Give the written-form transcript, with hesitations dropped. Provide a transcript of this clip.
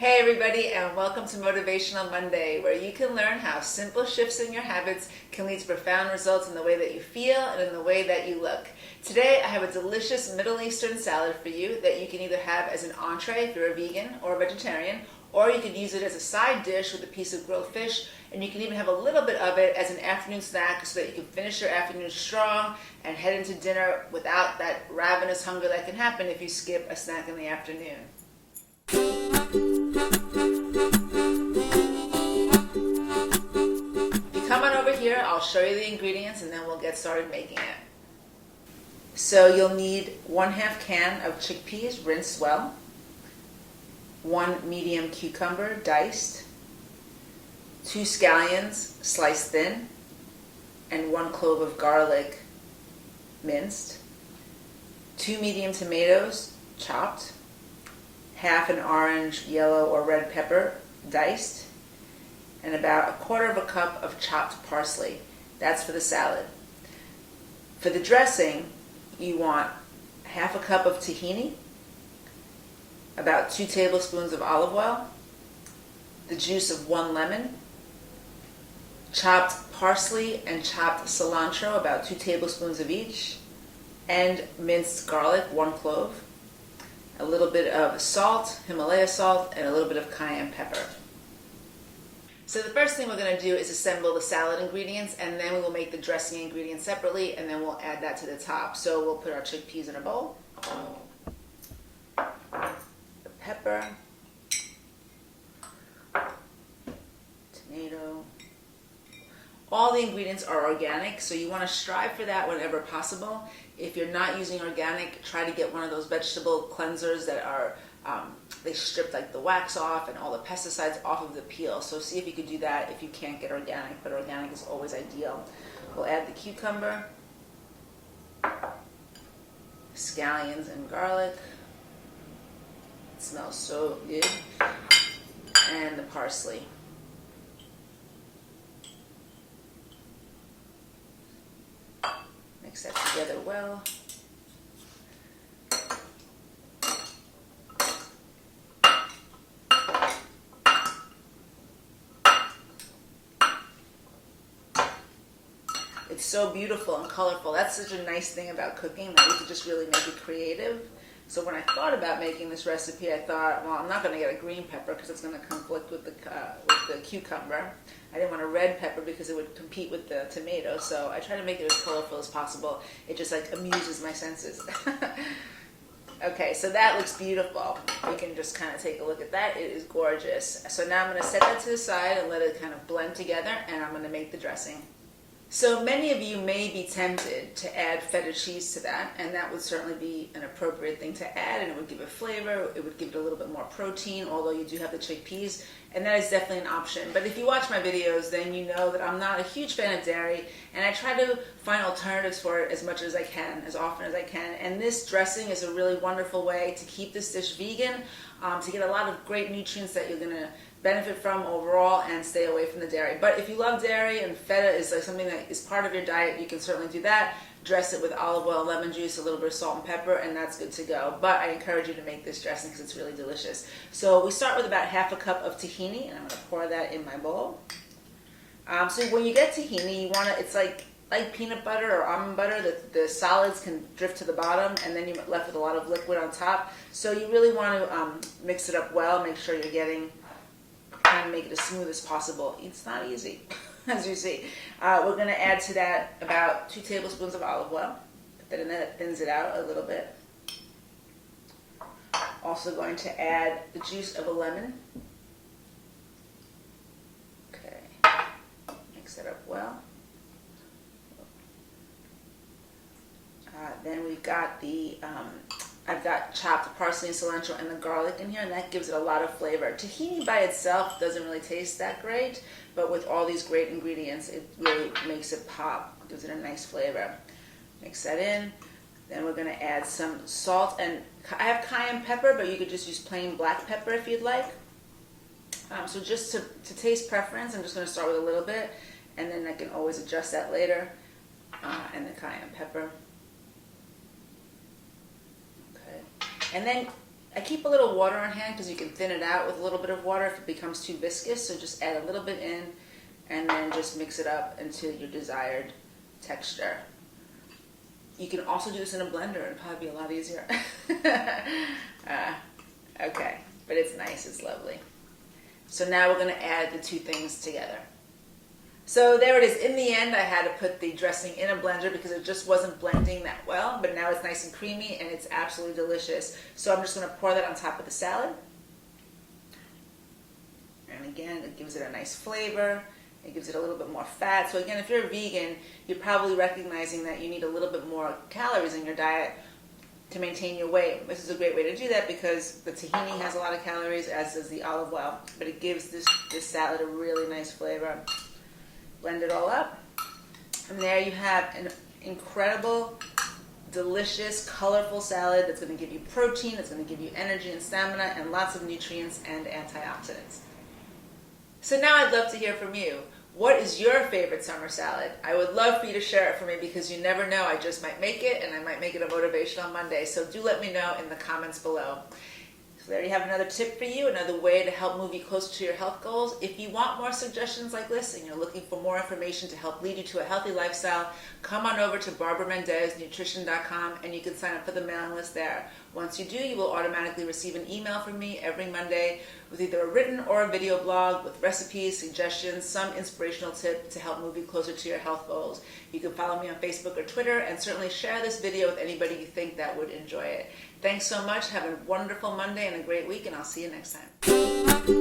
Hey everybody, and welcome to Motivational Monday, where you can learn how simple shifts in your habits can lead to profound results in the way that you feel and in the way that you look. Today I have a delicious Middle Eastern salad for you that you can either have as an entree if you're a vegan or a vegetarian, or you could use it as a side dish with a piece of grilled fish, and you can even have a little bit of it as an afternoon snack so that you can finish your afternoon strong and head into dinner without that ravenous hunger that can happen if you skip a snack in the afternoon. Come on over here, I'll show you the ingredients and then we'll get started making it. So you'll need 1/2 can of chickpeas rinsed well, 1 medium cucumber diced, 2 scallions sliced thin, and 1 clove of garlic minced, 2 medium tomatoes chopped, half an orange, yellow, or red pepper diced, and about 1/4 cup of chopped parsley. That's for the salad. For the dressing, you want 1/2 cup of tahini, about 2 tablespoons of olive oil, the juice of 1 lemon, chopped parsley and chopped cilantro, about 2 tablespoons of each, and minced garlic, 1 clove, a little bit of salt, Himalaya salt, and a little bit of cayenne pepper. So the first thing we're going to do is assemble the salad ingredients, and then we will make the dressing ingredients separately, and then we'll add that to the top. So we'll put our chickpeas in a bowl, the pepper, tomato. All the ingredients are organic, so you want to strive for that whenever possible. If you're not using organic, try to get one of those vegetable cleansers that are they strip like the wax off and all the pesticides off of the peel. So see if you could do that if you can't get organic, but organic is always ideal. We'll add the cucumber, scallions and garlic. It smells so good. And the parsley. Mix that together well. It's so beautiful and colorful. That's such a nice thing about cooking, that you can just really make it creative. So when I thought about making this recipe, I thought, well, I'm not going to get a green pepper because it's going to conflict with the cucumber. I didn't want a red pepper because it would compete with the tomato. So I try to make it as colorful as possible. It just like amuses my senses. Okay, so that looks beautiful. You can just kind of take a look at that. It is gorgeous. So now I'm going to set that to the side and let it kind of blend together, and I'm going to make the dressing. So many of you may be tempted to add feta cheese to that, and that would certainly be an appropriate thing to add, and it would give it flavor, it would give it a little bit more protein, although you do have the chickpeas, and that is definitely an option. But if you watch my videos, then you know that I'm not a huge fan of dairy, and I try to find alternatives for it as much as I can, as often as I can, and this dressing is a really wonderful way to keep this dish vegan, to get a lot of great nutrients that you're going to benefit from overall, and stay away from the dairy. But if you love dairy and feta is like something that is part of your diet, you can certainly do that. Dress it with olive oil, lemon juice, a little bit of salt and pepper, and that's good to go. But I encourage you to make this dressing because it's really delicious. So we start with about 1/2 cup of tahini, and I'm going to pour that in my bowl. So when you get tahini, you want to, it's like peanut butter or almond butter. The solids can drift to the bottom, and then you're left with a lot of liquid on top. So you really want to mix it up well, make sure you're getting, trying to make it as smooth as possible. It's not easy, as you see. We're going to add to that about 2 tablespoons of olive oil. Put that in there, that thins it out a little bit. Also going to add the juice of a lemon. Okay, mix that up well. Then we've got the I've got chopped parsley and cilantro and the garlic in here, and that gives it a lot of flavor. Tahini by itself doesn't really taste that great, but with all these great ingredients, it really makes it pop, gives it a nice flavor. Mix that in. Then we're going to add some salt, and I have cayenne pepper, but you could just use plain black pepper if you'd like. So just to taste preference, I'm just going to start with a little bit, and then I can always adjust that later. And the cayenne pepper. Okay. And then I keep a little water on hand because you can thin it out with a little bit of water if it becomes too viscous. So just add a little bit in and then just mix it up into your desired texture. You can also do this in a blender. It'd probably be a lot easier. Okay, but it's nice. It's lovely. So now we're going to add the two things together. So there it is. In the end, I had to put the dressing in a blender because it just wasn't blending that well, but now it's nice and creamy and it's absolutely delicious. So I'm just going to pour that on top of the salad. And again, it gives it a nice flavor. It gives it a little bit more fat. So again, if you're a vegan, you're probably recognizing that you need a little bit more calories in your diet to maintain your weight. This is a great way to do that because the tahini has a lot of calories, as does the olive oil, but it gives this salad a really nice flavor. Blend it all up, and there you have an incredible, delicious, colorful salad that's going to give you protein, it's going to give you energy and stamina, and lots of nutrients and antioxidants. So now I'd love to hear from you. What is your favorite summer salad? I would love for you to share it for me because you never know, I just might make it, and I might make it a motivational Monday, so do let me know in the comments below. So there you have another tip for you, another way to help move you closer to your health goals. If you want more suggestions like this and you're looking for more information to help lead you to a healthy lifestyle, come on over to BarbaraMendezNutrition.com and you can sign up for the mailing list there. Once you do, you will automatically receive an email from me every Monday with either a written or a video blog with recipes, suggestions, some inspirational tip to help move you closer to your health goals. You can follow me on Facebook or Twitter and certainly share this video with anybody you think that would enjoy it. Thanks so much. Have a wonderful Monday and a great week, and I'll see you next time.